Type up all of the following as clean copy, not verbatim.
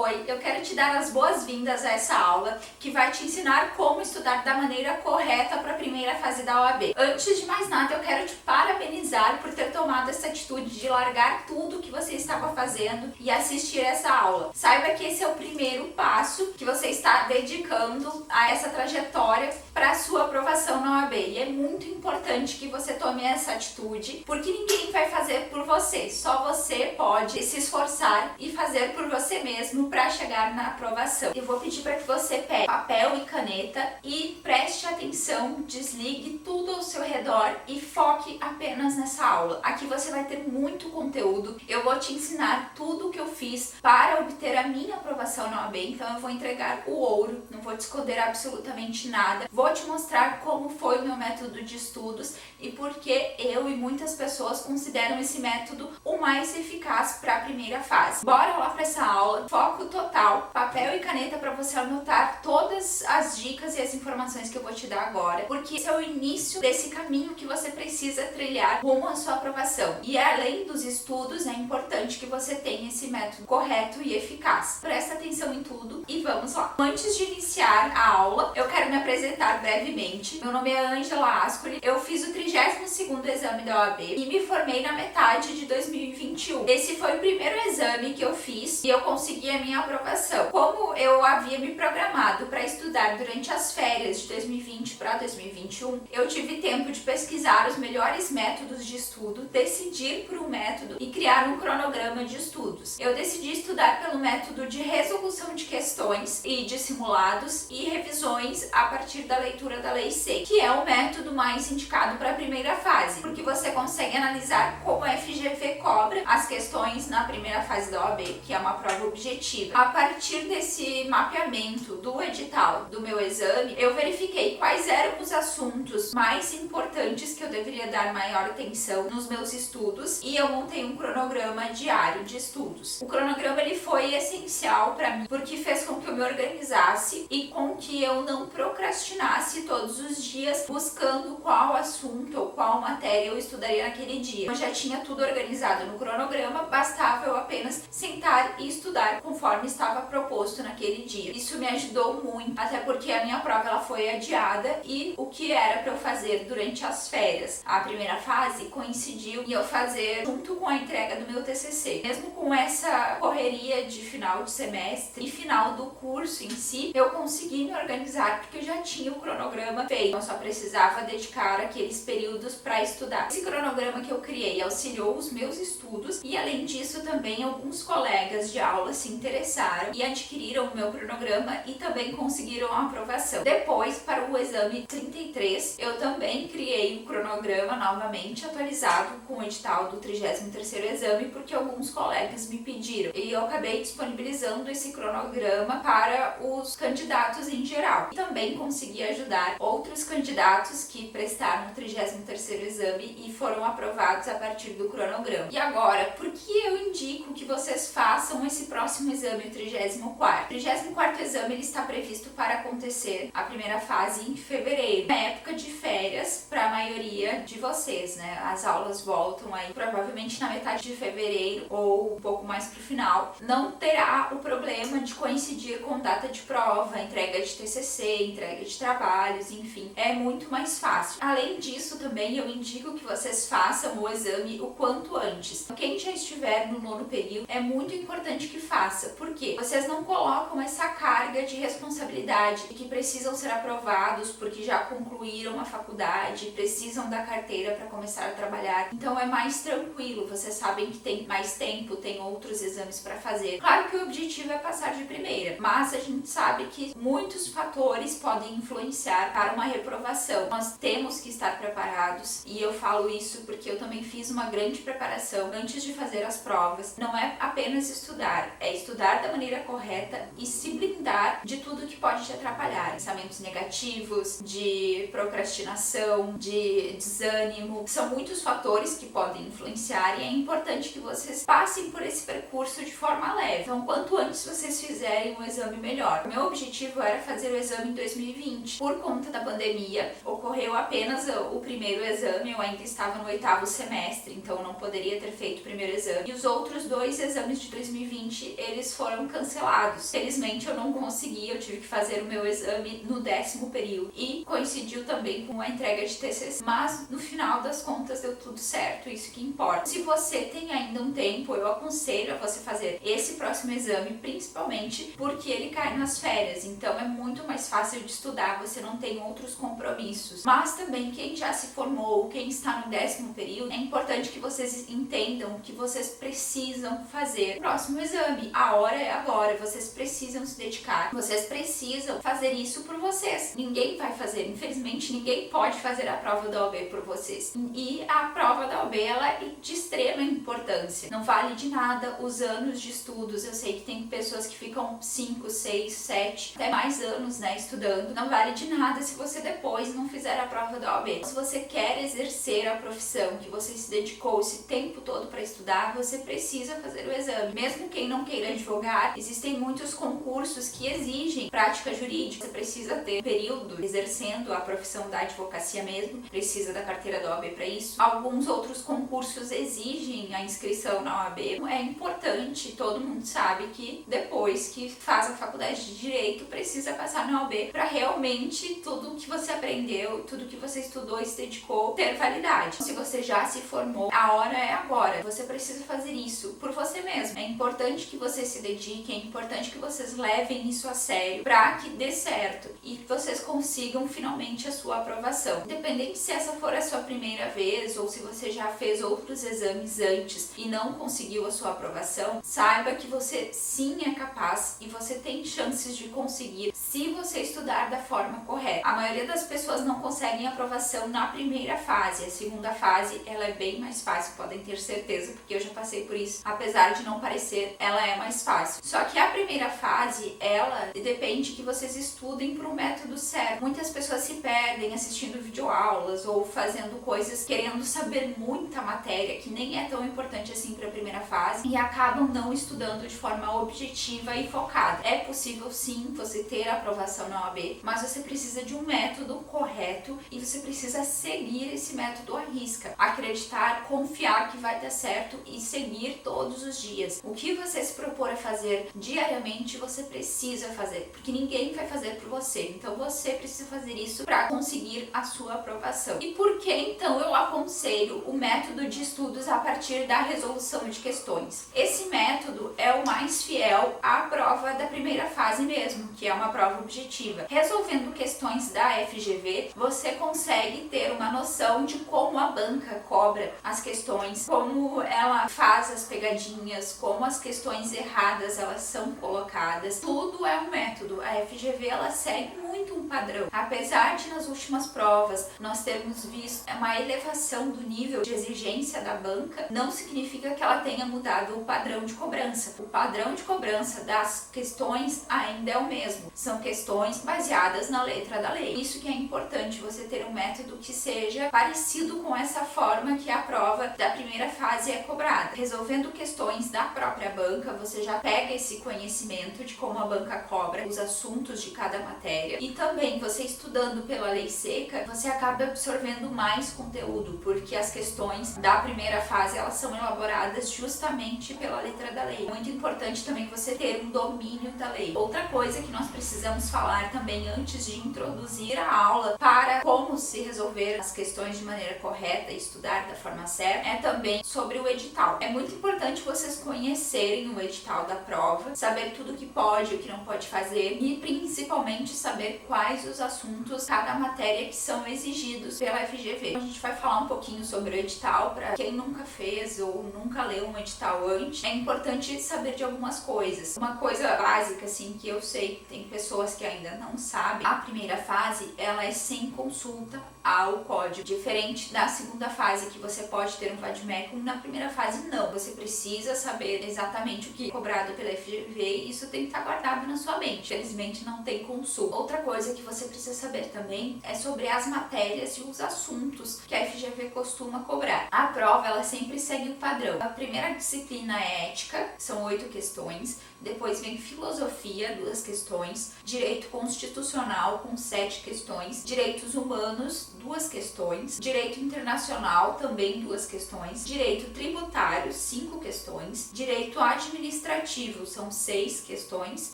Oi, eu quero te dar as boas-vindas a essa aula que vai te ensinar como estudar da maneira correta para a primeira fase da OAB. Antes de mais nada, eu quero te parabenizar por ter tomado essa atitude de largar tudo que você estava fazendo e assistir essa aula. Saiba que esse é o primeiro passo que você está dedicando a essa trajetória para a sua aprovação na OAB. E é muito importante que você tome essa atitude, porque ninguém vai fazer por você, só você pode se esforçar e fazer por você mesmo para chegar na aprovação. Eu vou pedir para que você pegue papel e caneta e preste atenção, desligue tudo ao seu redor e foque apenas nessa aula. Aqui você vai ter muito conteúdo, eu vou te ensinar tudo o que eu fiz para obter a minha aprovação na OAB, então eu vou entregar o ouro, não vou te esconder absolutamente nada, vou te mostrar como foi o meu método de estudos e por que eu e muitas pessoas consideram esse método o mais eficaz para a primeira fase. Bora lá para essa aula, foco total, papel e caneta para você anotar todas as dicas e as informações que eu vou te dar agora, porque esse é o início desse caminho que você precisa trilhar rumo à sua aprovação. E além dos estudos, é importante que você tenha esse método correto e eficaz. Presta atenção em tudo e vamos lá. Antes de iniciar a aula, eu quero me apresentar brevemente. Meu nome é Ângela Ascoli, eu fiz o 32º exame da OAB e me formei na metade de 2021. Esse foi o primeiro exame que eu fiz e eu consegui a minha aprovação. Como eu havia me programado para estudar durante as férias de 2020 para 2021, eu tive tempo de pesquisar os melhores métodos de estudo, decidir por um método e criar um cronograma de estudos. Eu decidi estudar pelo método de resolução de questões e de simulados e revisões a partir da leitura da Lei C, que é o método mais indicado para a primeira fase, porque você consegue analisar como a FGV cobra as questões na primeira fase da OAB, que é uma prova objetiva. A partir desse mapeamento do edital do meu exame, eu verifiquei quais eram os assuntos mais importantes que eu deveria dar maior atenção nos meus estudos e eu montei um cronograma diário de estudos. O cronograma ele foi essencial para mim porque fez com que eu me organizasse e com que eu não procrastinasse todos os dias buscando qual assunto ou qual matéria eu estudaria naquele dia. Eu já tinha tudo organizado no cronograma, bastava eu apenas sentar e estudar conforme estava proposto naquele dia. Isso me ajudou muito, até porque a minha prova ela foi adiada e o que era para eu fazer durante as férias, a primeira fase, coincidiu em eu fazer junto com a entrega do meu TCC. Mesmo com essa correria de final de semestre e final do curso em si, eu consegui me organizar porque eu já tinha o cronograma feito, eu só precisava dedicar aqueles períodos para estudar. Esse cronograma que eu criei auxiliou os meus estudos e além disso também alguns colegas de aula se interessaram e adquiriram o meu cronograma e também conseguiram a aprovação. Depois, para o exame 33, eu também criei um cronograma novamente atualizado com o edital do 33º exame porque alguns colegas me pediram e eu acabei disponibilizando esse cronograma para os candidatos em geral. E também consegui ajudar outros candidatos que prestaram o 33º exame e foram aprovados a partir do cronograma. E agora, por que eu indico que vocês façam esse próximo exame, o 34º? O 34º exame ele está previsto para acontecer a primeira fase em fevereiro, na época de férias para a maioria de vocês, né? As aulas voltam aí provavelmente na metade de fevereiro ou um pouco mais pro final. Não terá o problema de coincidir com data de prova, entrega de TCC, entrega de trabalhos, enfim, é muito mais fácil. Além disso, também eu indico que vocês façam o exame o quanto antes. Quem já estiver no nono período, é muito importante que faça, porque vocês não colocam essa carga de responsabilidade de que precisam ser aprovados porque já concluíram a faculdade, precisam da carteira para começar a trabalhar. Então é mais tranquilo, vocês sabem que tem mais tempo, tem outros exames para fazer. Claro que o objetivo é passar de primeira, mas a gente sabe que muitos fatores podem influenciar para uma reprovação. Nós temos que estar preparados e eu falo isso porque eu também fiz uma grande preparação antes de fazer as provas. Não é apenas estudar, é estudar da maneira correta e se blindar de tudo que pode te atrapalhar. Pensamentos negativos, de procrastinação, de desânimo, são muitos fatores que podem influenciar e é importante que vocês passem por esse percurso de forma leve. Então, quanto antes vocês fizerem o exame exame melhor. O meu objetivo era fazer o exame em 2020. Por conta da pandemia, ocorreu apenas o primeiro exame, eu ainda estava no 8º semestre, então não poderia ter feito o primeiro exame. E os outros 2 exames de 2020, eles foram cancelados. Felizmente eu não consegui, eu tive que fazer o meu exame no 10º período. E coincidiu também com a entrega de TCC. Mas no final das contas deu tudo certo, isso que importa. Se você tem ainda um tempo, eu aconselho a você fazer esse próximo exame, principalmente porque ele cai nas férias, então é muito mais fácil de estudar, você não tem outros compromissos. Mas também quem já se formou, quem está no 10º período, é importante que vocês entendam que vocês precisam fazer o próximo exame. A hora é agora, vocês precisam se dedicar, vocês precisam fazer isso por vocês. Ninguém vai fazer, infelizmente ninguém pode fazer a prova da OAB por vocês. E a prova da OAB, ela é de extrema importância. Não vale de nada os anos de estudos. Eu sei que tem pessoas que ficam 5, 6, 7, até mais anos, né, estudando. Não vale de nada se você depois não fizer a prova da OAB. Se você quer exercer a profissão que você se dedicou esse tempo todo para estudar, você precisa fazer o exame. Mesmo quem não queira advogar, existem muitos concursos que exigem prática jurídica. Você precisa ter um período exercendo a profissão da advocacia mesmo, precisa da carteira da OAB para isso. Alguns outros concursos exigem a inscrição na OAB. É importante, todo mundo sabe que depois que faz a faculdade de Direito, precisa passar na OAB para realmente tudo que você aprendeu, tudo que você estudou e se dedicou ter validade. Se você já se formou, a hora é agora. Você precisa fazer isso por você mesmo. É importante que você se dedique, é importante que vocês levem isso a sério para que dê certo e que vocês consigam finalmente a sua aprovação. Independente se essa for a sua primeira vez ou se você já fez outros exames antes e não conseguiu a sua aprovação, saiba que você sim é capaz e você tem chances de conseguir se você estudar da forma correta. A maioria das pessoas não conseguem aprovação na primeira fase. A segunda fase, ela é bem mais fácil, podem ter certeza, porque eu já passei por isso. Apesar de não parecer, ela é mais fácil. Só que a primeira fase, ela depende que vocês estudem por um método certo. Muitas pessoas se perdem assistindo videoaulas ou fazendo coisas querendo saber muita matéria que nem é tão importante assim para a primeira fase e acabam não estudando de forma objetiva e focada. É possível sim você ter a aprovação na OAB, mas você precisa de um método correto e você precisa seguir esse método à risca. Acreditar, confiar que vai dar certo e seguir todos os dias. O que você se propor a fazer diariamente, você precisa fazer, porque ninguém vai fazer por você. Então você precisa fazer isso para conseguir a sua aprovação. E por que então eu aconselho o método de estudos a partir da resolução de questões? Esse método é o mais fiel à prova da primeira fase mesmo, que é uma prova objetiva. Resolvendo questões da FGV, você consegue ter uma noção de como a banca cobra as questões, como ela faz as pegadinhas, como as questões erradas elas são colocadas. Tudo é um método. A FGV ela segue muito um padrão. Apesar de nas últimas provas nós termos visto uma elevação do nível de exigência da banca, não significa que ela tenha mudado o padrão de cobrança. O padrão de cobrança das questões ainda é o mesmo. São questões baseadas na letra da lei. Isso que é importante, você ter um método que seja parecido com essa forma que a prova da primeira fase é cobrada. Resolvendo questões da própria banca, você já pega esse conhecimento de como a banca cobra os assuntos de cada matéria e também você estudando pela lei seca, você acaba absorvendo mais conteúdo, porque as questões da primeira fase elas são elaboradas justamente pela letra da lei. Muito importante também você ter um domínio da lei. Outra coisa que nós precisamos falar também antes de introduzir a aula para como se resolver as questões de maneira correta e estudar da forma certa é também sobre o edital. É muito importante vocês conhecerem o edital da prova, saber tudo o que pode e o que não pode fazer e principalmente saber quais os assuntos, cada matéria que são exigidos pela FGV. A gente vai falar um pouquinho sobre o edital para quem nunca fez ou nunca leu um edital antes. É importante saber de algumas coisas. Uma coisa básica assim que eu sei que tem pessoas que ainda não sabem, a primeira fase ela é sem consulta ao código, diferente da segunda fase que você pode ter um vademecum, na primeira fase não, você precisa saber exatamente o que é cobrado pela FGV e isso tem que estar guardado na sua mente, felizmente não tem consulta. Outra coisa que você precisa saber também é sobre as matérias e os assuntos que a FGV costuma cobrar. A prova ela sempre segue o padrão. A primeira disciplina é ética, são 8 questões, depois vem filosofia, 2 questões, direito constitucional com 7 questões, direitos humanos, 2 questões, direito internacional, também 2 questões, direito tributário, 5 questões, direito administrativo, são 6 questões,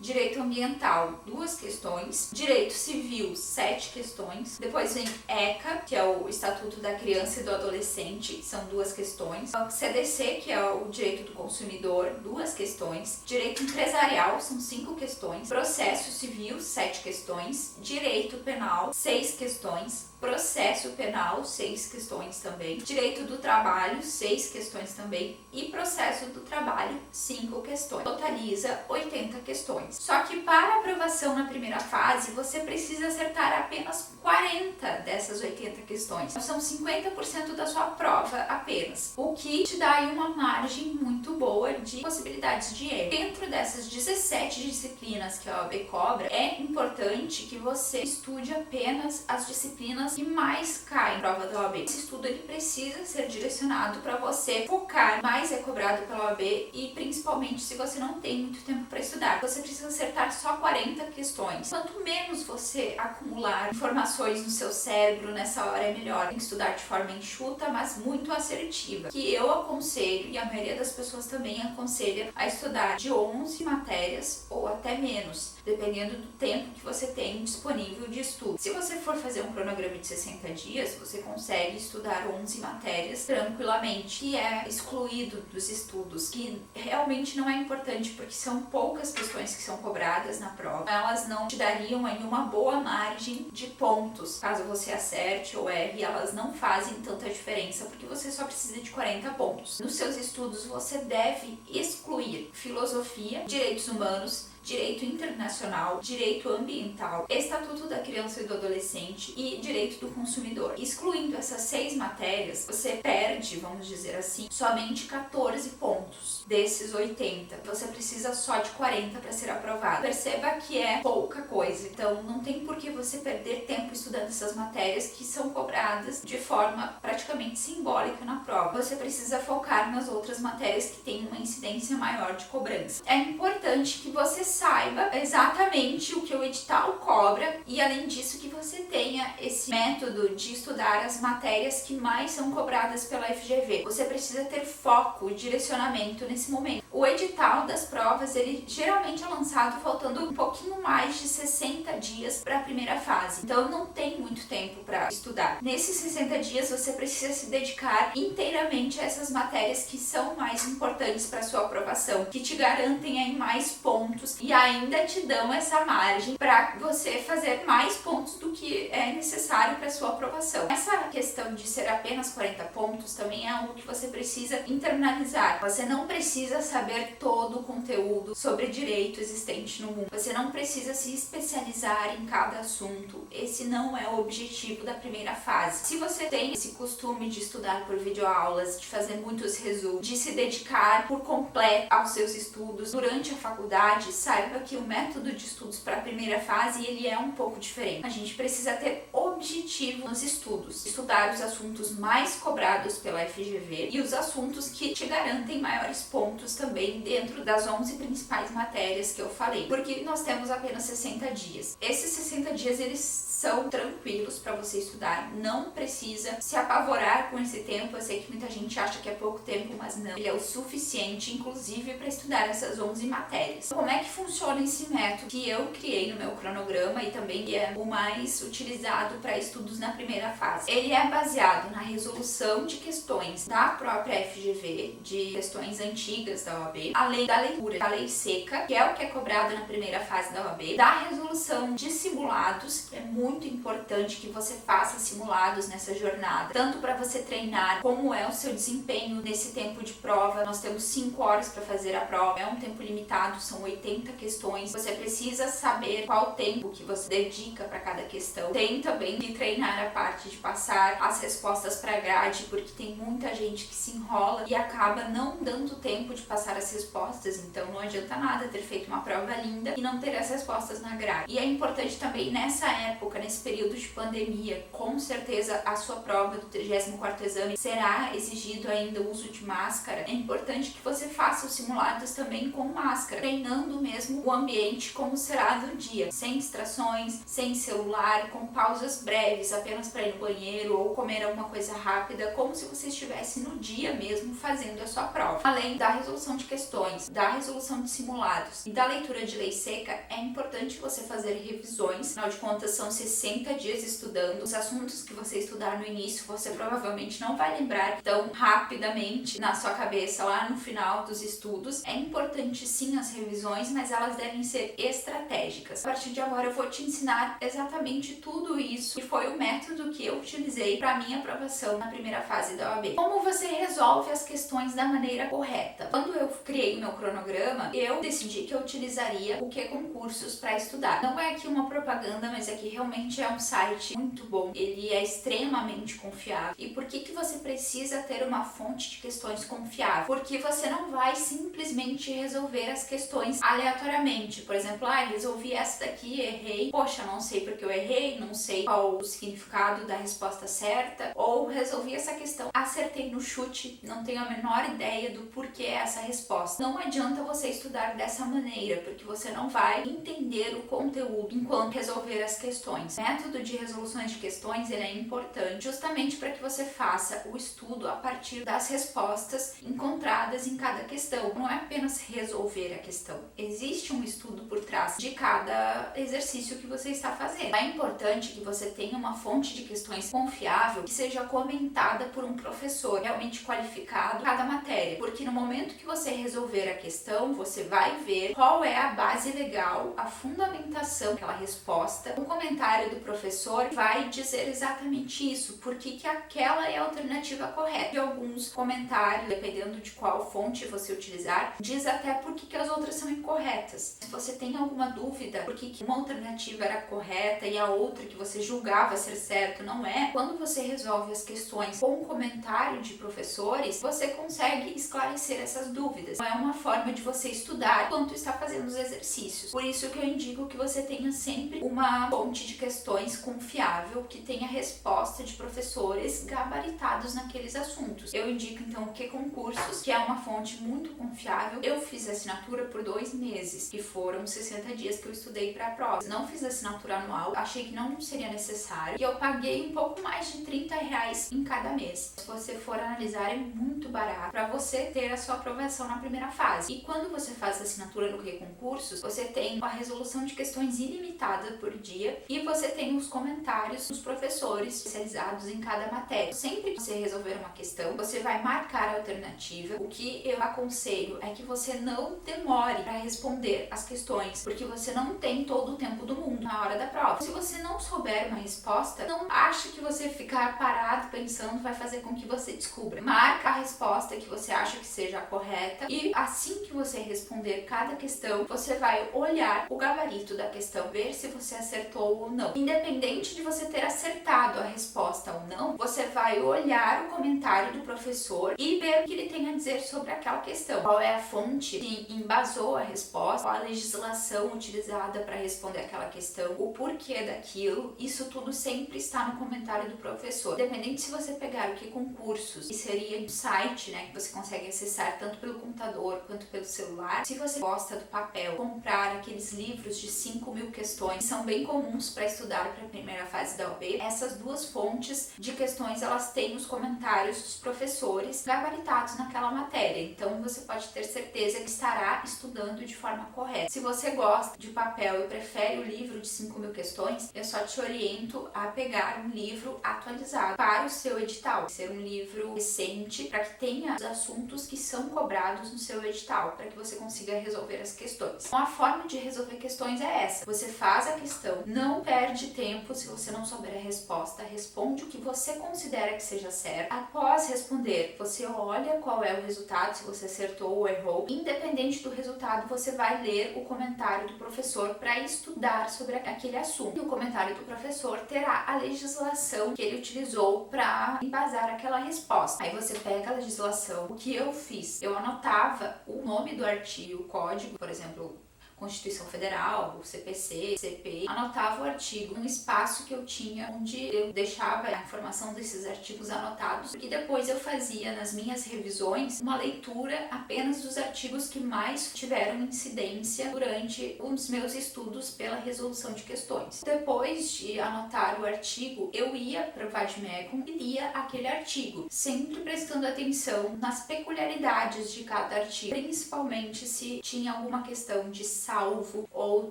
direito ambiental, 2 questões, direito civil, 7 questões, depois vem ECA, que é o Estatuto da Criança e do Adolescente, são 2 questões, o CDC, que é o direito do consumidor, 2 questões, direito empresarial, são 5 questões, processo civil, 7 questões, direito penal, 6 questões, processo penal, 6 questões também, direito do trabalho, 6 questões também, e processo do trabalho, 5 questões. Totaliza 80 questões. Só que para aprovação na primeira fase, você precisa acertar apenas 40 dessas 80 questões. São 50% da sua prova apenas, o que te dá aí uma margem muito boa de possibilidades de erro. Dentro dessas 17 disciplinas que a OAB cobra, é importante que você estude apenas as disciplinas que mais caem na prova da OAB. Esse estudo ele precisa ser direcionado para você focar, mais é cobrado pela OAB, e principalmente se você não tem muito tempo para estudar. Você precisa acertar só 40 questões. Quanto menos você acumular informações no seu cérebro nessa hora, é melhor. Tem que estudar de forma enxuta, mas muito assertiva. Que eu aconselho, e a maioria das pessoas também aconselha, a estudar de 11 matérias ou até menos, dependendo do tempo que você tem disponível de estudo. Se você for fazer um cronograma de 60 dias, você consegue estudar 11 matérias tranquilamente, que é excluído dos estudos, que realmente não é importante porque são poucas questões que são cobradas na prova. Elas não te dariam aí uma boa margem de pontos. Caso você acerte ou erre, elas não fazem tanta diferença porque você só precisa de 40 pontos. Nos seus estudos você deve excluir filosofia, direitos humanos, direito internacional, direito ambiental, estatuto da criança e do adolescente e direito do consumidor. Excluindo essas 6 matérias, você perde, vamos dizer assim, somente 14 pontos desses 80. Você precisa só de 40 para ser aprovado. Perceba que é pouca coisa, então não tem por que você perder tempo estudando essas matérias que são cobradas de forma praticamente simbólica na prova. Você precisa focar nas outras matérias que têm uma incidência maior de cobrança. É importante que você saiba exatamente o que o edital cobra e, além disso, que você tenha esse método de estudar as matérias que mais são cobradas pela FGV. Você precisa ter foco e direcionamento nesse momento. O edital das provas, ele geralmente é lançado faltando um pouquinho mais de 60 dias para a primeira fase, então não tem muito tempo para estudar. Nesses 60 dias você precisa se dedicar inteiramente a essas matérias que são mais importantes para sua aprovação, que te garantem aí mais pontos e ainda te dão essa margem para você fazer mais pontos do que é necessário para sua aprovação. Essa questão de ser apenas 40 pontos também é algo que você precisa internalizar. Você não precisa saber todo o conteúdo sobre direito existente no mundo. Você não precisa se especializar em cada assunto. Esse não é o objetivo da primeira fase. Se você tem esse costume de estudar por videoaulas, de fazer muitos resumos, de se dedicar por completo aos seus estudos durante a faculdade, saiba que o método de estudos para a primeira fase ele é um pouco diferente. A gente precisa ter objetivo nos estudos, estudar os assuntos mais cobrados pela FGV e os assuntos que te garantem maiores pontos também dentro das 11 principais matérias que eu falei, porque nós temos apenas 60 dias. Esses 60 dias eles são tranquilos para você estudar, não precisa se apavorar com esse tempo. Eu sei que muita gente acha que é pouco tempo, mas não, ele é o suficiente, inclusive, para estudar essas 11 matérias. Como é que funciona esse método que eu criei no meu cronograma e também é o mais utilizado para estudos na primeira fase? Ele é baseado na resolução de questões da própria FGV, de questões antigas da OAB, além da leitura da lei seca, que é o que é cobrado na primeira fase da OAB, da resolução de simulados. É muito importante que você faça simulados nessa jornada, tanto para você treinar como é o seu desempenho nesse tempo de prova. Nós temos 5 horas para fazer a prova, é um tempo limitado, são 80 questões. Você precisa saber qual tempo que você dedica para cada questão. Tem também que treinar a parte de passar as respostas para a grade, porque tem muita gente que se enrola e acaba não dando tempo de passar as respostas, então não adianta nada ter feito uma prova linda e não ter as respostas na grade. E é importante também nessa época, nesse período de pandemia, com certeza a sua prova do 34º exame será exigido ainda o uso de máscara. É importante que você faça os simulados também com máscara, treinando mesmo o ambiente como será no dia, sem distrações, sem celular, com pausas breves, apenas para ir no banheiro ou comer alguma coisa rápida, como se você estivesse no dia mesmo fazendo a sua prova. Além da resolução de questões, da resolução de simulados e da leitura de lei seca, é importante você fazer revisões. Afinal de contas, são 60 dias estudando. Os assuntos que você estudar no início, você provavelmente não vai lembrar tão rapidamente na sua cabeça lá no final dos estudos. É importante sim as revisões, mas elas devem ser estratégicas. A partir de agora eu vou te ensinar exatamente tudo isso, que foi o método que eu utilizei para minha aprovação na primeira fase da OAB. Como você resolve as questões da maneira correta? Quando eu criei o meu cronograma, eu decidi que eu utilizaria o que concursos para estudar. Não é aqui uma propaganda, mas aqui realmente é um site muito bom. Ele é extremamente confiável. E por que você precisa ter uma fonte de questões confiável? Porque você não vai simplesmente resolver as questões aleatoriamente. Por exemplo, resolvi essa daqui, errei. Poxa, não sei porque eu errei, não sei qual o significado da resposta certa. Ou resolvi essa questão, acertei no chute, não tenho a menor ideia do porquê essa resposta. Não adianta você estudar dessa maneira, porque você não vai entender o conteúdo enquanto resolver as questões. O método de resoluções de questões ele é importante justamente para que você faça o estudo a partir das respostas encontradas em cada questão. Não é apenas resolver a questão. Existe um estudo por trás de cada exercício que você está fazendo. É importante que você tenha uma fonte de questões confiável que seja comentada por um professor realmente qualificado em cada matéria, porque no momento que você resolver a questão, você vai ver qual é a base legal, a fundamentação daquela resposta. O comentário do professor vai dizer exatamente isso, porque aquela é a alternativa correta. E alguns comentários, dependendo de qual fonte você utilizar, diz até por que as outras são incorretas. Se você tem alguma dúvida por que uma alternativa era correta e a outra que você julgava ser certo não é, quando você resolve as questões com um comentário de professores, você consegue esclarecer essas dúvidas. Não é uma forma de você estudar enquanto está fazendo os exercícios. Por isso que eu indico que você tenha sempre uma fonte de questões confiável, que tenha resposta de professores gabaritados naqueles assuntos. Eu indico então o que concursos, que é uma fonte muito confiável. Eu fiz assinatura por 2 meses, que foram 60 dias que eu estudei para a prova. Não fiz assinatura anual, achei que não seria necessário, e eu paguei um pouco mais de R$30 em cada mês. Se você for analisar, é muito barato para você ter a sua aprovação na primeira fase. E quando você faz assinatura no Concursos, você tem a resolução de questões ilimitada por dia e você tem os comentários dos professores especializados em cada matéria. Sempre que você resolver uma questão, você vai marcar a alternativa. O que eu aconselho é que você não demore para responder as questões, porque você não tem todo o tempo do mundo na hora da prova. Se você não souber uma resposta, não ache que você ficar parado pensando vai fazer com que você descubra. Marca a resposta que você acha que seja a correta e assim que você responder cada questão, você vai olhar o gabarito da questão, ver se você acertou ou não. Independente de você ter acertado a resposta ou não, você vai olhar o comentário do professor e ver o que ele tem a dizer sobre aquela questão. Qual é a fonte que embasou a resposta, qual a legislação utilizada para responder aquela questão, o porquê daquilo. Isso tudo sempre está no comentário do professor. Independente se você pegar o que concursos, que seria um site, né, que você consegue acessar tanto pelo computador quanto pelo celular. Se você gosta do papel, comprar aqueles livros de 5.000 questões, que são bem comuns para estudar para a primeira fase da OAB, essas duas fontes de questões, elas têm os comentários dos professores gabaritados naquela matéria. Então você pode ter certeza que estará estudando de forma correta. Se você gosta de papel e prefere o livro de 5.000 questões, eu só te oriento a pegar um livro atualizado para o seu edital, ser um livro recente para que tenha os assuntos que são cobrados no seu edital, para que você consiga resolver as questões. Então a forma de resolver questões é essa: você faz a questão, não perde tempo. Se você não souber a resposta, responde o que você considera que seja certo. Após responder, você olha qual é o resultado, se você acertou ou errou. Independente do resultado, você vai ler o comentário do professor para estudar sobre aquele assunto. E o comentário do professor terá a legislação que ele utilizou para embasar aquela resposta. Aí você pega a legislação. O que eu fiz? Eu anotava o nome do artigo, o código, por exemplo, Constituição Federal, o CPC, CPI, anotava o artigo num espaço que eu tinha onde eu deixava a informação desses artigos anotados e depois eu fazia nas minhas revisões uma leitura apenas dos artigos que mais tiveram incidência durante os meus estudos pela resolução de questões. Depois de anotar o artigo, eu ia para o Vademecum e lia aquele artigo, sempre prestando atenção nas peculiaridades de cada artigo, principalmente se tinha alguma questão de salvo ou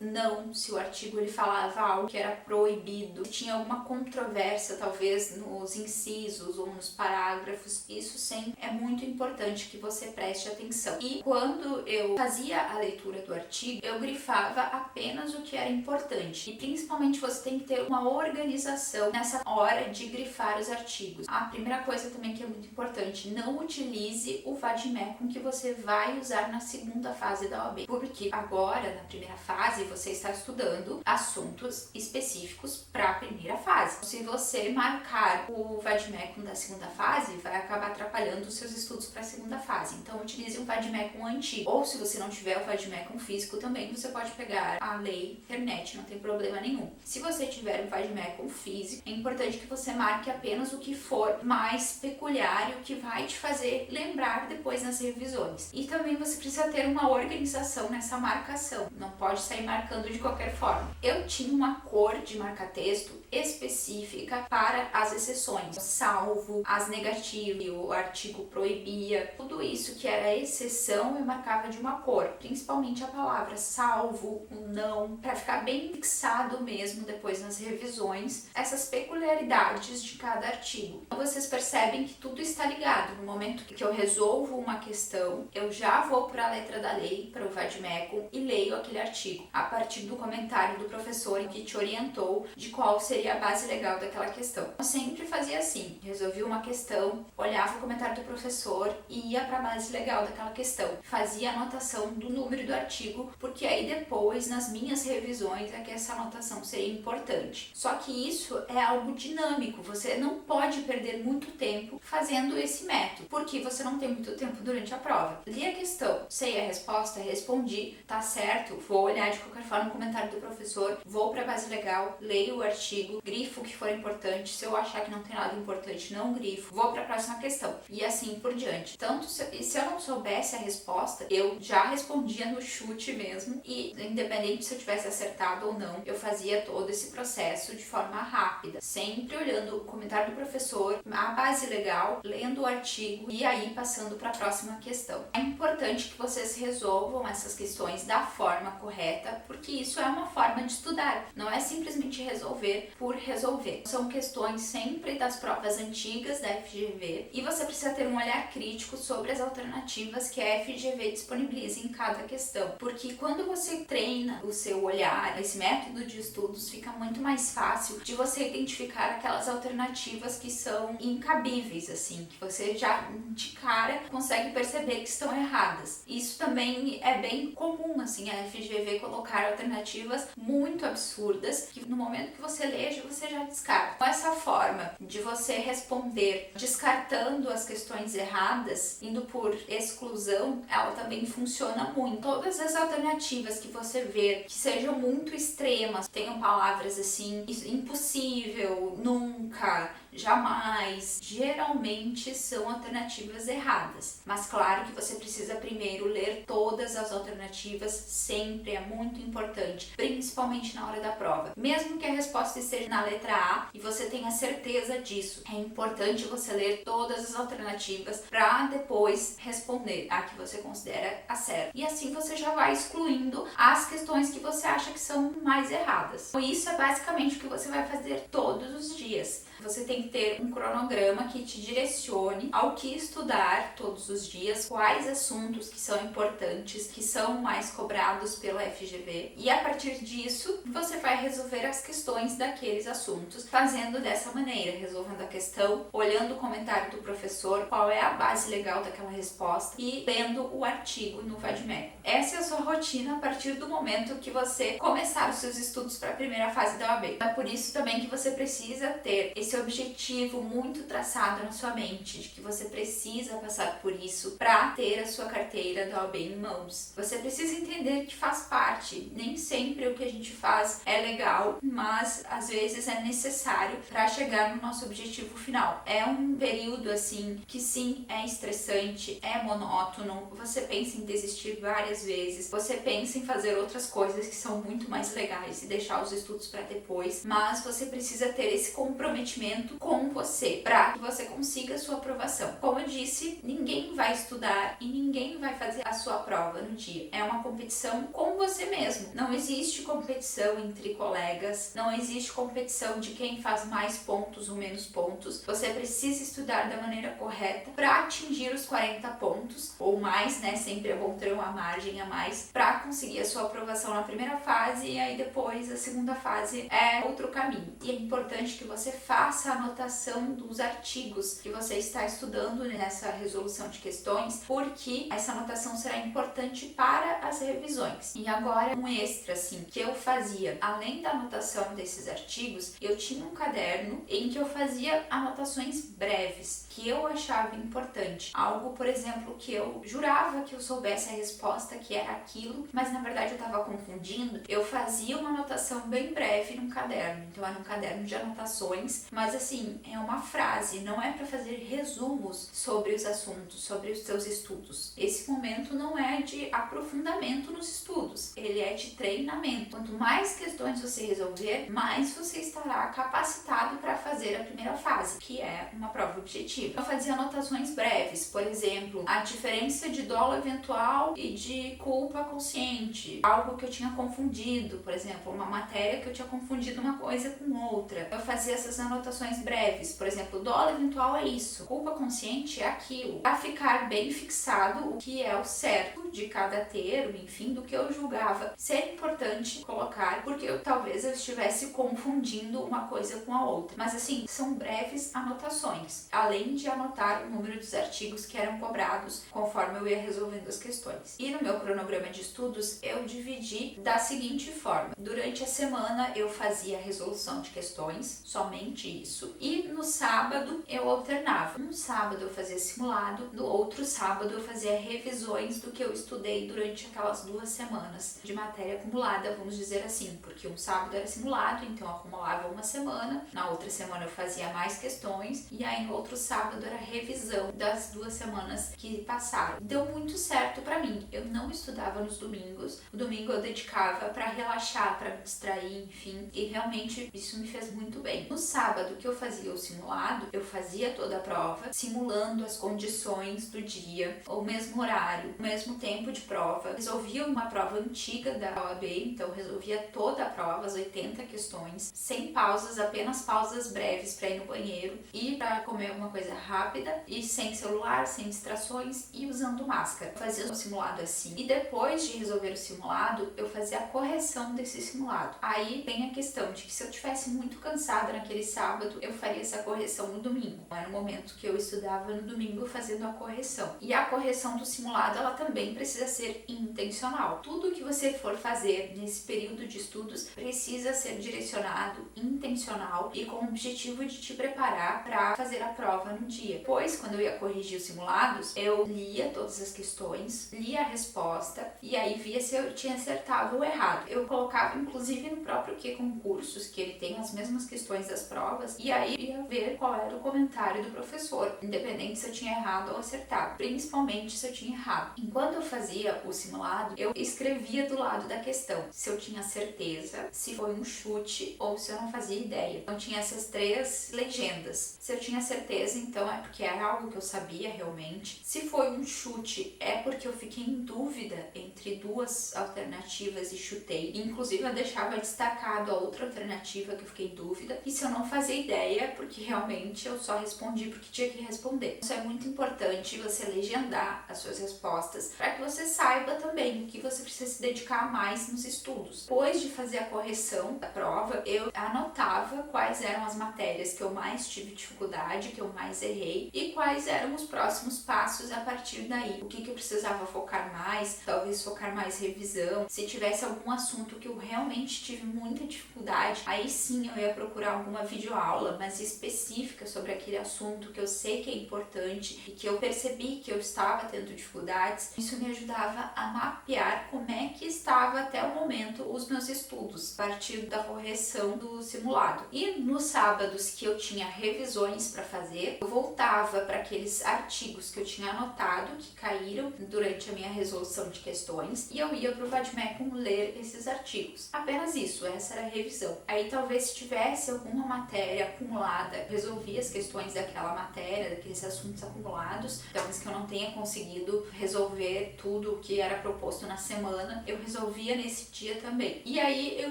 não, se o artigo ele falava algo que era proibido, se tinha alguma controvérsia talvez nos incisos ou nos parágrafos. Isso sempre é muito importante que você preste atenção. E quando eu fazia a leitura do artigo, eu grifava apenas o que era importante. E principalmente você tem que ter uma organização nessa hora de grifar os artigos. A primeira coisa também que é muito importante, não utilize o Vademecum que você vai usar na segunda fase da OAB, porque agora na primeira fase você está estudando assuntos específicos para a primeira fase. Se você marcar o Vademecum da segunda fase, vai acabar atrapalhando os seus estudos para a segunda fase. Então utilize um Vademecum antigo, ou se você não tiver o Vademecum físico também, você pode pegar a lei internet, não tem problema nenhum. Se você tiver um Vademecum físico, é importante que você marque apenas o que for mais peculiar e o que vai te fazer lembrar depois nas revisões. E também você precisa ter uma organização nessa marcação, não pode sair marcando de qualquer forma. Eu tinha uma cor de marca-texto específica para as exceções, salvo, as negativas, o artigo proibia, tudo isso que era exceção eu marcava de uma cor, principalmente a palavra salvo, o não, para ficar bem fixado mesmo depois nas revisões, essas peculiaridades de cada artigo. Então vocês percebem que tudo está ligado. No momento que eu resolvo uma questão, eu já vou para a letra da lei, para o Vademecum e leio aquele artigo, a partir do comentário do professor que te orientou de qual seria a base legal daquela questão. Eu sempre fazia assim, resolvi uma questão, olhava o comentário do professor e ia para a base legal daquela questão. Fazia a anotação do número do artigo, porque aí depois, nas minhas revisões, é que essa anotação seria importante. Só que isso é algo dinâmico, você não pode perder muito tempo fazendo esse método, porque você não tem muito tempo durante a prova. Li a questão, sei a resposta, respondi, tá certo, vou olhar de qualquer forma o comentário do professor, vou para a base legal, leio o artigo, grifo o que for importante, se eu achar que não tem nada importante, não grifo, vou para a próxima questão, e assim por diante. Tanto se eu não soubesse a resposta, eu já respondia no chute mesmo, e independente se eu tivesse acertado ou não, eu fazia todo esse processo de forma rápida, sempre olhando o comentário do professor, a base legal, lendo o artigo e aí passando para a próxima questão. É importante que vocês resolvam essas questões da forma correta, porque isso é uma forma de estudar, não é simplesmente resolver por resolver. São questões sempre das provas antigas da FGV e você precisa ter um olhar crítico sobre as alternativas que a FGV disponibiliza em cada questão, porque quando você treina o seu olhar, esse método de estudos, fica muito mais fácil de você identificar aquelas alternativas que são incabíveis, assim, que você já de cara consegue perceber que estão erradas. Isso também é bem comum, assim, a FGV colocar alternativas muito absurdas que no momento que você lê, você já descarta. Com essa forma de você responder descartando as questões erradas, indo por exclusão, ela também funciona muito. Todas as alternativas que você vê que sejam muito extremas, tenham palavras assim, impossível, nunca, jamais, geralmente são alternativas erradas. Mas claro que você precisa primeiro ler todas as alternativas, sempre é muito importante, principalmente na hora da prova. Mesmo que a resposta esteja na letra A e você tenha certeza disso, é importante você ler todas as alternativas para depois responder a que você considera a certa. E assim você já vai excluindo as questões que você acha que são mais erradas. Então, isso é basicamente o que você vai fazer todos os dias. Você tem que ter um cronograma que te direcione ao que estudar todos os dias, quais assuntos que são importantes, que são mais cobrados pela FGV, e a partir disso você vai resolver as questões daqueles assuntos, fazendo dessa maneira, resolvendo a questão, olhando o comentário do professor, qual é a base legal daquela resposta e lendo o artigo no Vademecum. Essa é a sua rotina a partir do momento que você começar os seus estudos para a primeira fase da OAB. É por isso também que você precisa ter esse objetivo muito traçado na sua mente, de que você precisa passar por isso para ter a sua carteira da OAB em mãos. Você precisa entender que faz parte parte. Nem sempre o que a gente faz é legal, mas às vezes é necessário para chegar no nosso objetivo final. É um período assim que sim, é estressante, é monótono, você pensa em desistir várias vezes, você pensa em fazer outras coisas que são muito mais legais e deixar os estudos para depois, mas você precisa ter esse comprometimento com você para que você consiga a sua aprovação. Como eu disse, ninguém vai estudar e ninguém vai fazer a sua prova no dia. É uma competição com você mesmo. Não existe competição entre colegas, não existe competição de quem faz mais pontos ou menos pontos. Você precisa estudar da maneira correta para atingir os 40 pontos ou mais, né? Sempre é bom ter uma margem a mais para conseguir a sua aprovação na primeira fase, e aí depois a segunda fase é outro caminho. E é importante que você faça a anotação dos artigos que você está estudando nessa resolução de questões, porque essa anotação será importante para as revisões. E agora um extra assim que eu fazia, além da anotação desses artigos, eu tinha um caderno em que eu fazia anotações breves que eu achava importante. Algo, por exemplo, que eu jurava que eu soubesse a resposta, que era aquilo, mas na verdade eu estava confundindo. Eu fazia uma anotação bem breve num caderno. Então era um caderno de anotações, mas assim, é uma frase, não é para fazer resumos sobre os assuntos, sobre os seus estudos. Esse momento não é de aprofundamento nos estudos, ele é de treinamento. Quanto mais questões você resolver, mais você estará capacitado para fazer a primeira fase, que é uma prova objetiva. Eu fazia anotações breves, por exemplo, a diferença de dolo eventual e de culpa consciente, algo que eu tinha confundido, por exemplo, uma matéria que eu tinha confundido uma coisa com outra. Eu fazia essas anotações breves, por exemplo, dolo eventual é isso, culpa consciente é aquilo, para ficar bem fixado o que é o certo de cada termo, enfim, do que eu julgava ser importante colocar, porque talvez eu estivesse confundindo uma coisa com a outra. Mas assim, são breves anotações, além de anotar o número dos artigos que eram cobrados conforme eu ia resolvendo as questões. E no meu cronograma de estudos, eu dividi da seguinte forma: durante a semana eu fazia a resolução de questões, somente isso, e no sábado eu alternava. Um sábado eu fazia simulado, no outro sábado eu fazia revisões do que eu estudei durante aquelas 2 semanas de matéria acumulada, vamos dizer assim, porque um sábado era simulado, então eu acumulava uma semana, na outra semana eu fazia mais questões, e aí no outro sábado era revisão das 2 semanas que passaram. Deu muito certo pra mim. Eu não estudava nos domingos, o domingo eu dedicava pra relaxar, pra me distrair, enfim, e realmente isso me fez muito bem. No sábado que eu fazia o simulado, eu fazia toda a prova, simulando as condições do dia, o mesmo horário, o mesmo tempo de prova. Resolvia uma prova antiga da OAB, então resolvia toda a prova, as 80 questões, sem pausas, apenas pausas breves para ir no banheiro e para comer alguma coisa rápida, e sem celular, sem distrações e usando máscara. Eu fazia o simulado assim. E depois de resolver o simulado, eu fazia a correção desse simulado. Aí tem a questão de que se eu estivesse muito cansada naquele sábado, eu faria essa correção no domingo. Era o momento que eu estudava no domingo fazendo a correção. E a correção do simulado, ela também precisa ser intencional. Tudo que você for fazer nesse período de estudos precisa ser direcionado, intencional e com o objetivo de te preparar para fazer a prova no dia. Pois, quando eu ia corrigir os simulados, eu lia todas as questões, lia a resposta e aí via se eu tinha acertado ou errado. Eu colocava, inclusive, no próprio Q-Concursos, que ele tem as mesmas questões das provas, e aí ia ver qual era o comentário do professor, independente se eu tinha errado ou acertado, principalmente se eu tinha errado. Enquanto eu fazia o simulado, eu escrevia do lado da questão se eu tinha certeza, se foi um chute ou se eu não fazia ideia. Então tinha essas 3 legendas. Se eu tinha certeza, então é porque era algo que eu sabia realmente. Se foi um chute, é porque eu fiquei em dúvida entre 2 alternativas e chutei. Inclusive eu deixava destacado a outra alternativa que eu fiquei em dúvida. E se eu não fazia ideia, é porque realmente eu só respondi porque tinha que responder. Isso é muito importante, você legendar as suas respostas para que você saiba também o que você precisa se dedicar mais nos estudos. Depois de fazer a correção da prova, eu anotava quais eram as matérias que eu mais tive dificuldade, que eu mais errei, e quais eram os próximos passos a partir daí. O que eu precisava focar mais, talvez focar mais revisão. Se tivesse algum assunto que eu realmente tive muita dificuldade, aí sim eu ia procurar alguma videoaula mais específica sobre aquele assunto que eu sei que é importante e que eu percebi que eu estava tendo dificuldades. Isso me ajudava a mapear como é que estava até o momento os meus estudos, a partir da correção do simulado. E nos sábados que eu tinha revisões para fazer, eu voltava para aqueles artigos que eu tinha anotado, que caíram durante a minha resolução de questões, e eu ia para o Vademecum ler esses artigos. Apenas isso, essa era a revisão. Aí talvez se tivesse alguma matéria acumulada, resolvia as questões daquela matéria, daqueles assuntos acumulados, talvez que eu não tenha conseguido resolver tudo o que era proposto na semana, eu resolvia nesse dia também. E aí eu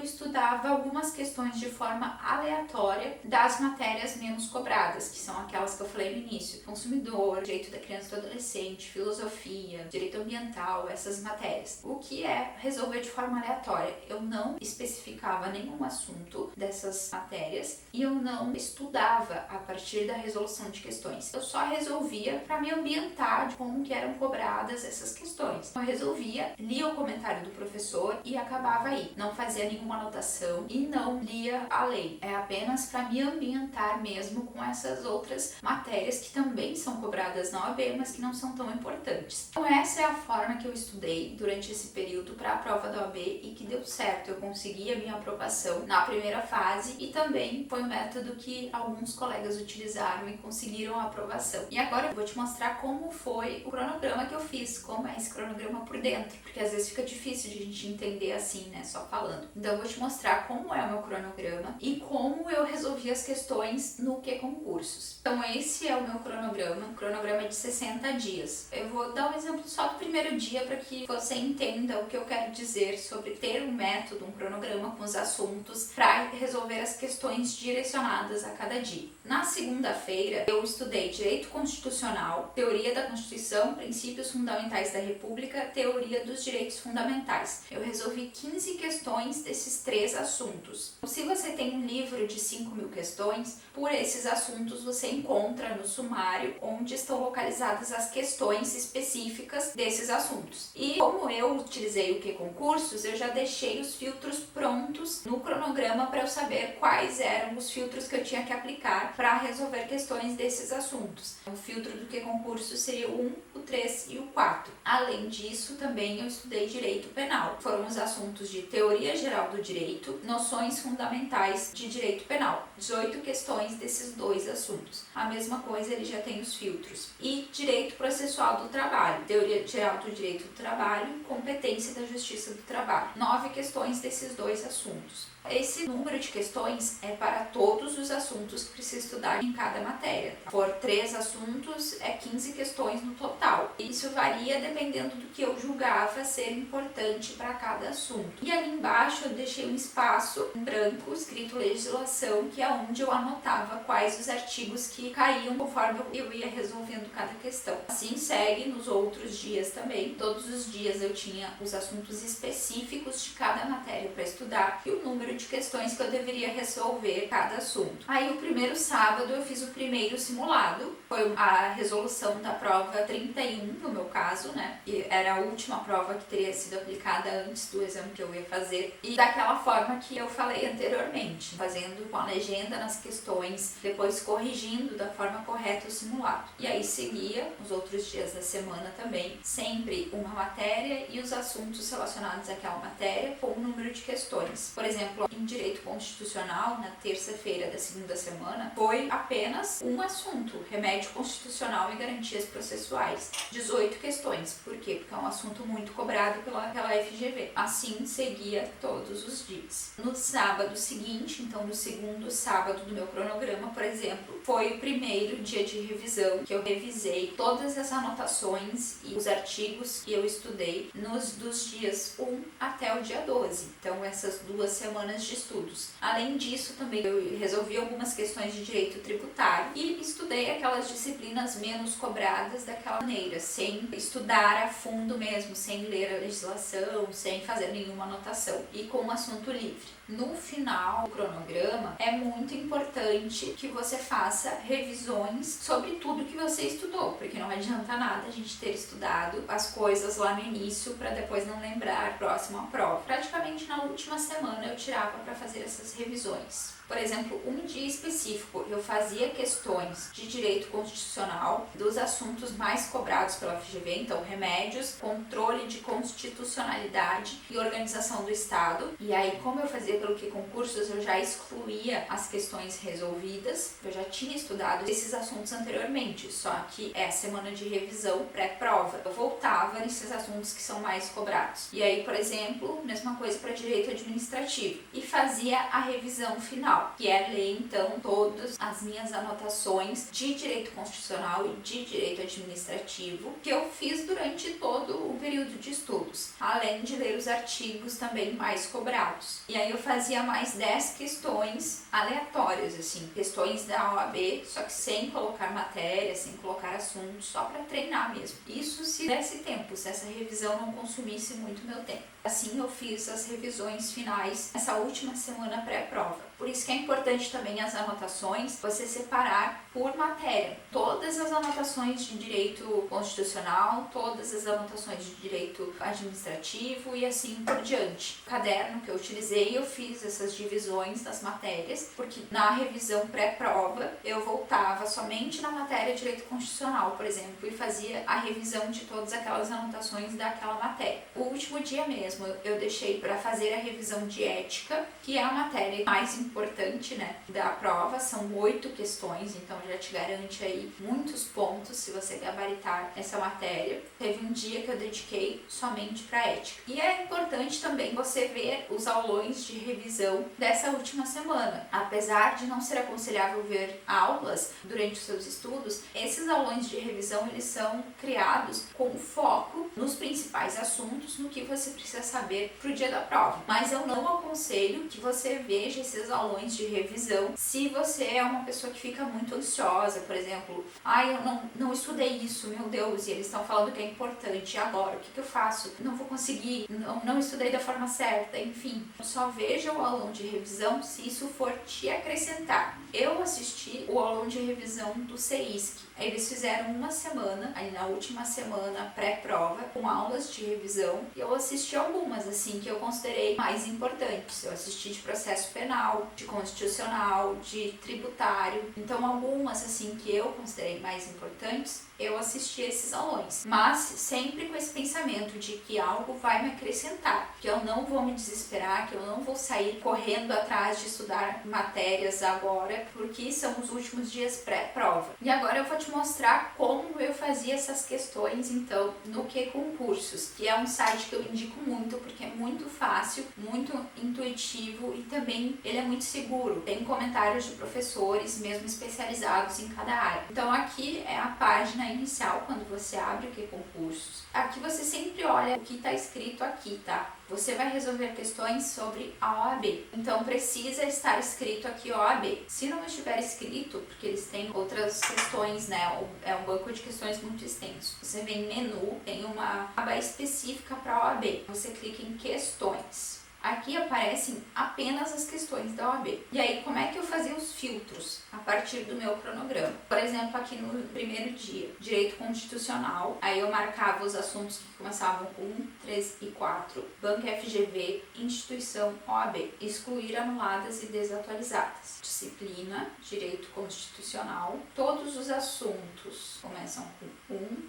estudava algumas questões de forma aleatória das matérias menos cobradas, que são aquelas que eu falei no início: consumidor, direito da criança e do adolescente, filosofia, direito ambiental, essas matérias. O que é resolver de forma aleatória? Eu não especificava nenhum assunto dessas matérias e eu não estudava a partir da resolução de questões. Eu só resolvia para me ambientar de como que eram cobradas essas questões. Eu resolvia, lia o comentário do professor e acabava aí. Não fazia nenhuma anotação e não lia a lei. É apenas para me ambientar mesmo com essas outras matérias que também são cobradas na OAB, mas que não são tão importantes. Então essa é a forma que eu estudei durante esse período para a prova da OAB e que deu certo. Eu consegui a minha aprovação na primeira fase e também foi um método que alguns colegas utilizaram e conseguiram a aprovação. E agora eu vou te mostrar como foi o cronograma que eu fiz, como é esse cronograma por dentro, porque às vezes fica difícil de a gente entender assim, né, só falando. Então eu vou te mostrar como é o meu cronograma e como eu resolvi as questões no QConcursos. Então esse é o meu cronograma, um cronograma de 60 dias. Eu vou dar um exemplo só do primeiro dia para que você entenda o que eu quero dizer sobre ter um método, um cronograma com os assuntos para resolver as questões direcionadas a cada dia. Na segunda-feira eu estudei Direito Constitucional, Teoria da Constituição, Princípios Fundamentais da República, Teoria dos Direitos Fundamentais. Eu resolvi 15 questões desses 3 assuntos. Se você tem um livro de 5.000 questões, por esses assuntos você encontra no sumário onde estão localizadas as questões específicas desses assuntos. E como eu utilizei o QConcursos, eu já deixei os filtros prontos no cronograma para eu saber quais eram os filtros que eu tinha que aplicar para resolver questões desses assuntos. O filtro do QConcursos seria o 1, o 3 e o 4. Além disso, também eu estudei Direito Penal. Foram os assuntos de Teoria Geral do Direito, Noções Fundamentais de Direito Penal. 18 questões desses 2 assuntos. A mesma coisa, ele já tem os filtros. E Direito Processual do Trabalho, Teoria Geral do Direito do Trabalho, Competência da Justiça do Trabalho. 9 questões desses 2 assuntos. Esse número de questões é para todos os assuntos que precisa estudar em cada matéria. Por 3 assuntos, é 15 questões no total. Isso varia dependendo do que eu julgava ser importante para cada assunto. E ali embaixo eu deixei um espaço em branco escrito legislação, que é onde eu anotava quais os artigos que caíam conforme eu ia resolvendo cada questão. Assim segue nos outros dias também. Todos os dias eu tinha os assuntos específicos de cada matéria para estudar e o número de questões que eu deveria resolver cada assunto. Aí o primeiro sábado eu fiz o primeiro simulado, foi a resolução da prova 31 no meu caso, né? E era a última prova que teria sido aplicada antes do exame que eu ia fazer. E daquela forma que eu falei anteriormente, fazendo com a legenda nas questões, depois corrigindo da forma correta o simulado. E aí seguia os outros dias da semana também, sempre uma matéria e os assuntos relacionados àquela matéria com o número de questões. Por exemplo, em Direito Constitucional, na terça-feira da segunda semana, foi apenas um assunto, remédio constitucional e garantias processuais. 18 questões. Por quê? Porque é um assunto muito cobrado pela FGV. Assim seguia todos os dias. No sábado seguinte, então no segundo sábado do meu cronograma, por exemplo, foi o primeiro dia de revisão que eu revisei todas as anotações e os artigos que eu estudei dos dias 1 até o dia 12. Então essas 2 semanas de estudos. Além disso, também eu resolvi algumas questões de direito tributário e estudei aquelas disciplinas menos cobradas daquela maneira, sem estudar a fundo mesmo, sem ler a legislação, sem fazer nenhuma anotação e com um assunto livre. no final do cronograma é muito importante que você faça revisões sobre tudo que você estudou, porque não adianta nada a gente ter estudado as coisas lá no início para depois não lembrar próximo à prova. Praticamente na última semana eu tirava para fazer essas revisões. Por exemplo, um dia específico eu fazia questões de direito constitucional dos assuntos mais cobrados pela FGV, então remédios, controle de constitucionalidade e organização do Estado. E aí, como eu fazia pelo que concursos, eu já excluía as questões resolvidas, eu já tinha estudado esses assuntos anteriormente, só que é a semana de revisão pré-prova. Eu voltava nesses assuntos que são mais cobrados. E aí, por exemplo, mesma coisa para direito administrativo. E fazia a revisão final, que é ler então todas as minhas anotações de direito constitucional e de direito administrativo que eu fiz durante todo o período de estudos, além de ler os artigos também mais cobrados. E aí eu fazia mais 10 questões aleatórias, assim, questões da OAB, só que sem colocar matéria, sem colocar assuntos, só para treinar mesmo. Isso se desse tempo, se essa revisão não consumisse muito meu tempo. Assim eu fiz as revisões finais nessa última semana pré-prova. Por isso que é importante também as anotações, você separar por matéria. Todas as anotações de direito constitucional, todas as anotações de direito administrativo e assim por diante. O caderno que eu utilizei, eu fiz essas divisões das matérias, porque na revisão pré-prova eu voltava somente na matéria de direito constitucional, por exemplo, e fazia a revisão de todas aquelas anotações daquela matéria. O último dia mesmo eu deixei para fazer a revisão de ética, que é a matéria mais importante, né, da prova. São 8 questões, então já te garante aí muitos pontos se você gabaritar essa matéria. Teve um dia que eu dediquei somente para ética. E é importante também você ver os aulões de revisão dessa última semana. Apesar de não ser aconselhável ver aulas durante os seus estudos, esses aulões de revisão eles são criados com foco nos principais assuntos, no que você precisa saber para o dia da prova. Mas eu não aconselho que você veja esses aulões de revisão se você é uma pessoa que fica muito ansiosa, por exemplo, eu não estudei isso, meu Deus, e eles estão falando que é importante, e agora, o que eu faço? Não vou conseguir, não estudei da forma certa, enfim. Só veja o aulão de revisão se isso for te acrescentar. Eu assisti o aulão de revisão do CEISC. Eles fizeram uma semana, aí na última semana pré-prova, com aulas de revisão, e eu assisti algumas, assim, que eu considerei mais importantes. Eu assisti de processo penal, de constitucional, de tributário. Então, algumas, assim, que eu considerei mais importantes, eu assisti esses aulões. Mas sempre com esse pensamento de que algo vai me acrescentar, que eu não vou me desesperar, que eu não vou sair correndo atrás de estudar matérias agora, porque são os últimos dias pré-prova. E agora eu vou te mostrar como eu fazia essas questões, então, no Que Concursos, que é um site que eu indico muito, porque é muito fácil, muito intuitivo e também ele é muito seguro. Tem comentários de professores, mesmo especializados em cada área. Então, aqui é a página inicial, quando você abre o Que Concursos. Aqui você sempre olha o que está escrito aqui, tá? Você vai resolver questões sobre a OAB. Então, precisa estar escrito aqui OAB. Se não estiver escrito, porque eles têm outras questões, né? É um banco de questões muito extenso. Você vem em menu, tem uma aba específica para a OAB. Você clica em questões. Aqui aparecem apenas as questões da OAB. E aí, como é que eu fazia os filtros a partir do meu cronograma? Por exemplo, aqui no primeiro dia, direito constitucional, aí eu marcava os assuntos que começavam com 1, 3 e 4, Banco FGV, instituição OAB, excluir anuladas e desatualizadas, disciplina, direito constitucional, todos os assuntos começam com 1,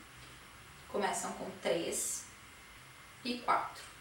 começam com 3 e 4.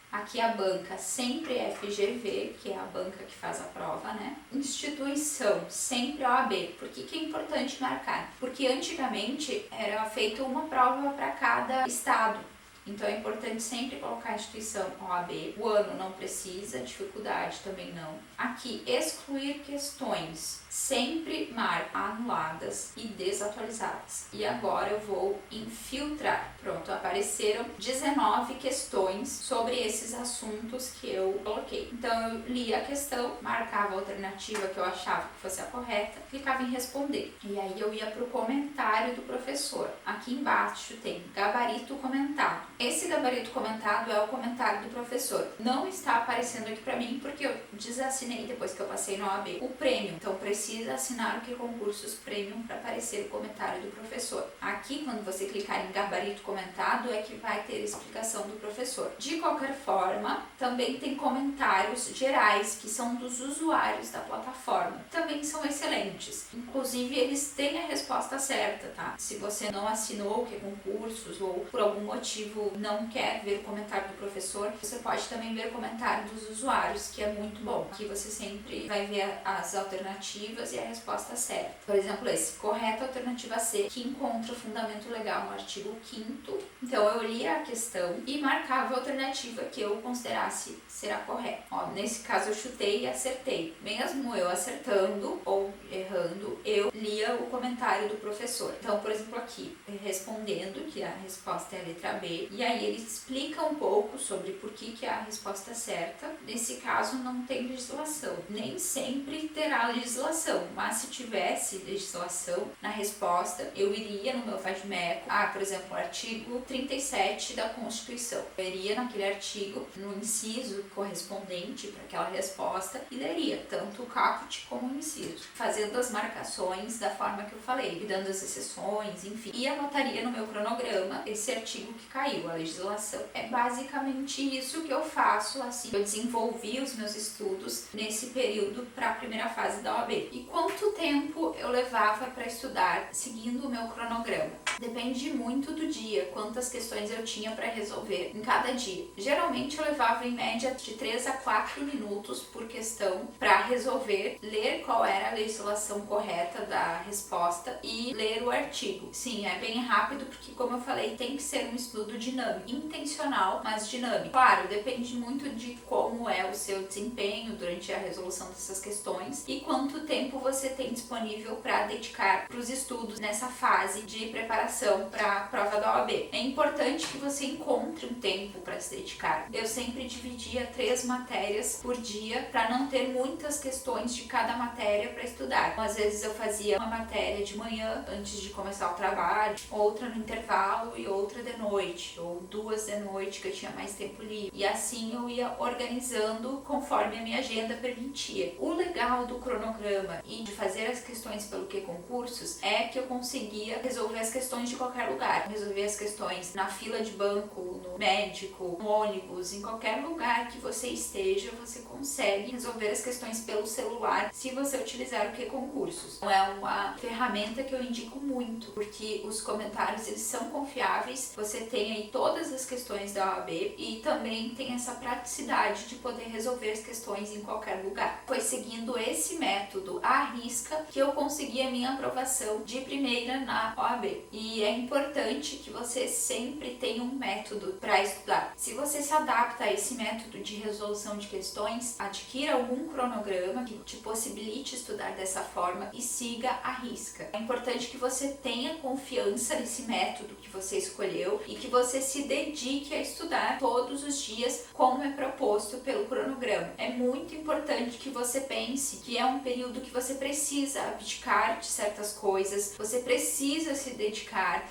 Aqui a banca sempre é FGV, que é a banca que faz a prova, né? Instituição, sempre OAB. Por que é importante marcar? Porque antigamente era feita uma prova para cada estado. Então é importante sempre colocar a instituição OAB. O ano não precisa, dificuldade também não. Aqui, excluir questões. Sempre marca anuladas e desatualizadas. E agora eu vou em filtrar. Pronto, apareceram 19 questões sobre esses assuntos que eu coloquei. Então eu li a questão, marcava a alternativa que eu achava que fosse a correta, clicava em responder. E aí eu ia para o comentário do professor. Aqui embaixo tem gabarito comentado. Esse gabarito comentado é o comentário do professor. Não está aparecendo aqui para mim porque eu desassinei depois que eu passei na OAB o Premium. Então precisa assinar o que concursos Premium para aparecer o comentário do professor. Aqui, quando você clicar em gabarito comentado, é que vai ter a explicação do professor. De qualquer forma, também tem comentários gerais que são dos usuários da plataforma. Também são excelentes. Inclusive, eles têm a resposta certa, tá? Se você não assinou o que concursos ou por algum motivo não quer ver o comentário do professor, você pode também ver o comentário dos usuários, que é muito bom. Aqui você sempre vai ver as alternativas e a resposta certa. Por exemplo, esse, correta alternativa C, que encontra o fundamento legal no artigo 5º. Então eu lia a questão e marcava a alternativa que eu considerasse ser a correta. Ó, nesse caso eu chutei e acertei. Mesmo eu acertando ou errando, eu lia o comentário do professor. Então, por exemplo, aqui, respondendo que a resposta é a letra B, e aí ele explica um pouco sobre por que é a resposta certa. Nesse caso, não tem legislação. Nem sempre terá legislação, mas se tivesse legislação na resposta, eu iria no meu vade-mecum, por exemplo, o artigo 37 da Constituição. Eu iria naquele artigo, no inciso correspondente para aquela resposta, e leria tanto o caput como o inciso, fazendo as marcações da forma que eu falei, dando as exceções, enfim, e anotaria no meu cronograma esse artigo que caiu, a legislação. É basicamente isso que eu faço, assim, eu desenvolvi os meus estudos nesse período para a primeira fase da OAB. E quanto tempo eu levava para estudar seguindo o meu cronograma? Depende muito do dia, quantas questões eu tinha para resolver em cada dia. Geralmente eu levava em média de 3 a 4 minutos por questão para resolver, ler qual era a legislação correta da resposta e ler o artigo. Sim, é bem rápido porque, como eu falei, tem que ser um estudo dinâmico, intencional, mas dinâmico. Claro, depende muito de como é o seu desempenho durante a resolução dessas questões e quanto tempo você tem disponível para dedicar para os estudos nessa fase de preparação para a prova da OAB. É importante que você encontre um tempo para se dedicar. Eu sempre dividia 3 matérias por dia para não ter muitas questões de cada matéria para estudar. Então, às vezes eu fazia uma matéria de manhã antes de começar o trabalho, outra no intervalo e outra de noite, ou 2 de noite que eu tinha mais tempo livre. E assim eu ia organizando conforme a minha agenda permitia. O legal do cronograma e de fazer as questões pelo que concursos é que eu conseguia resolver as questões de qualquer lugar. Resolver as questões na fila de banco, no médico, no ônibus, em qualquer lugar que você esteja, você consegue resolver as questões pelo celular se você utilizar o que concursos. Então, é uma ferramenta que eu indico muito, porque os comentários eles são confiáveis, você tem aí todas as questões da OAB e também tem essa praticidade de poder resolver as questões em qualquer lugar. Foi seguindo esse método à risca que eu consegui a minha aprovação de primeira na OAB. E é importante que você sempre tenha um método para estudar. Se você se adapta a esse método de resolução de questões, adquira algum cronograma que te possibilite estudar dessa forma e siga à risca. É importante que você tenha confiança nesse método que você escolheu e que você se dedique a estudar todos os dias como é proposto pelo cronograma. É muito importante que você pense que é um período que você precisa abdicar de certas coisas, você precisa se dedicar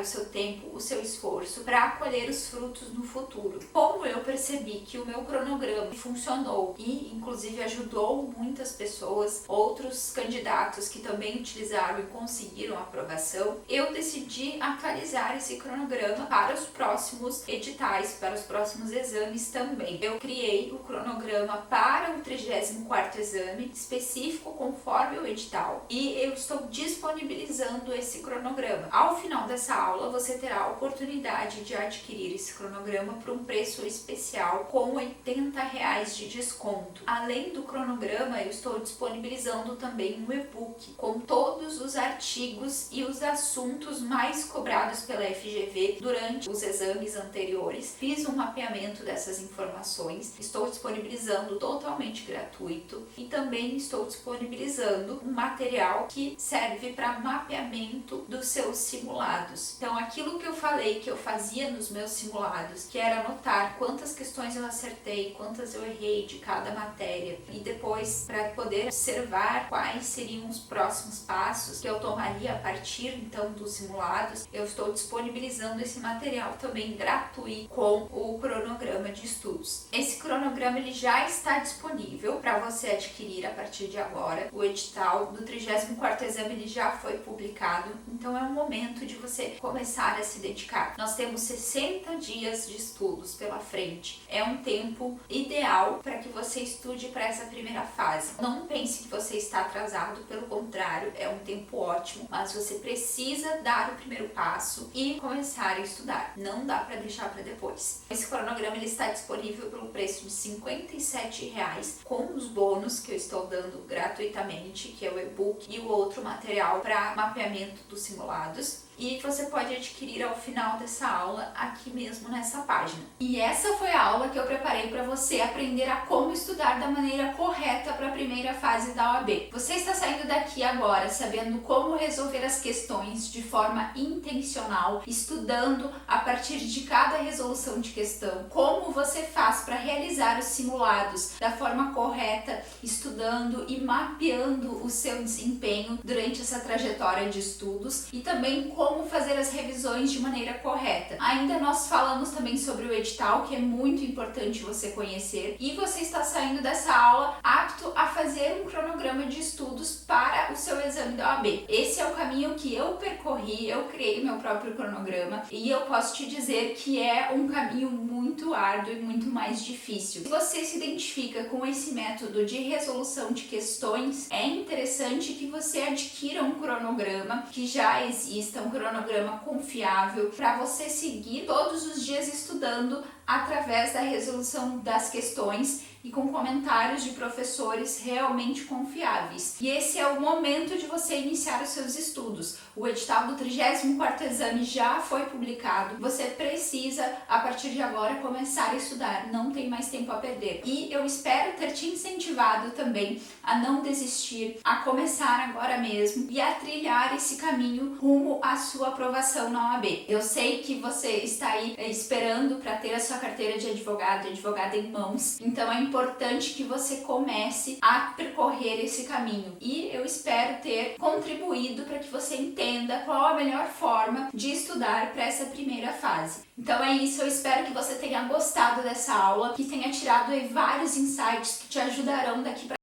o seu tempo, o seu esforço para colher os frutos no futuro. Como eu percebi que o meu cronograma funcionou e inclusive ajudou muitas pessoas, outros candidatos que também utilizaram e conseguiram a aprovação, eu decidi atualizar esse cronograma para os próximos editais, para os próximos exames também. Eu criei o cronograma para o 34º exame, específico conforme o edital, e eu estou disponibilizando esse cronograma. Ao final dessa aula, você terá a oportunidade de adquirir esse cronograma por um preço especial com R$80 de desconto. Além do cronograma, eu estou disponibilizando também um e-book com todos os artigos e os assuntos mais cobrados pela FGV durante os exames anteriores. Fiz um mapeamento dessas informações, estou disponibilizando totalmente gratuito e também estou disponibilizando um material que serve para mapeamento dos seus simulados. Então, aquilo que eu falei que eu fazia nos meus simulados, que era anotar quantas questões eu acertei, quantas eu errei de cada matéria e depois depois para poder observar quais seriam os próximos passos que eu tomaria a partir então dos simulados, eu estou disponibilizando esse material também gratuito com o cronograma de estudos. Esse cronograma ele já está disponível para você adquirir a partir de agora. O edital do 34º exame ele já foi publicado, então é o momento de você começar a se dedicar. Nós temos 60 dias de estudos pela frente. É um tempo ideal para que você estude para essa primeira fase. Não pense que você está atrasado, pelo contrário, é um tempo ótimo, mas você precisa dar o primeiro passo e começar a estudar. Não dá para deixar para depois. Esse cronograma ele está disponível pelo preço de R$ 57,00, com os bônus que eu estou dando gratuitamente, que é o e-book e o outro material para mapeamento dos simulados. E você pode adquirir ao final dessa aula aqui mesmo nessa página. E essa foi a aula que eu preparei para você aprender a como estudar da maneira correta para a primeira fase da OAB. Você está saindo daqui agora sabendo como resolver as questões de forma intencional, estudando a partir de cada resolução de questão, como você faz para realizar os simulados da forma correta, estudando e mapeando o seu desempenho durante essa trajetória de estudos, e também como fazer as revisões de maneira correta. Ainda nós falamos também sobre o edital, que é muito importante você conhecer, e você está saindo dessa aula apto a fazer um cronograma de estudos para o seu exame da OAB. Esse é o caminho que eu percorri, eu criei meu próprio cronograma e eu posso te dizer que é um caminho muito árduo e muito mais difícil. Se você se identifica com esse método de resolução de questões, é interessante que você adquira um cronograma que já exista, um cronograma confiável, para você seguir todos os dias estudando através da resolução das questões e com comentários de professores realmente confiáveis. E esse é o momento de você iniciar os seus estudos. O edital do 34º exame já foi publicado. Você precisa, a partir de agora, começar a estudar. Não tem mais tempo a perder. E eu espero ter te incentivado também a não desistir, a começar agora mesmo e a trilhar esse caminho rumo à sua aprovação na OAB. Eu sei que você está aí esperando para ter a sua carteira de advogada em mãos. Então é importante que você comece a percorrer esse caminho. E eu espero ter contribuído para que você entenda qual a melhor forma de estudar para essa primeira fase. Então é isso, eu espero que você tenha gostado dessa aula, que tenha tirado aí vários insights que te ajudarão daqui para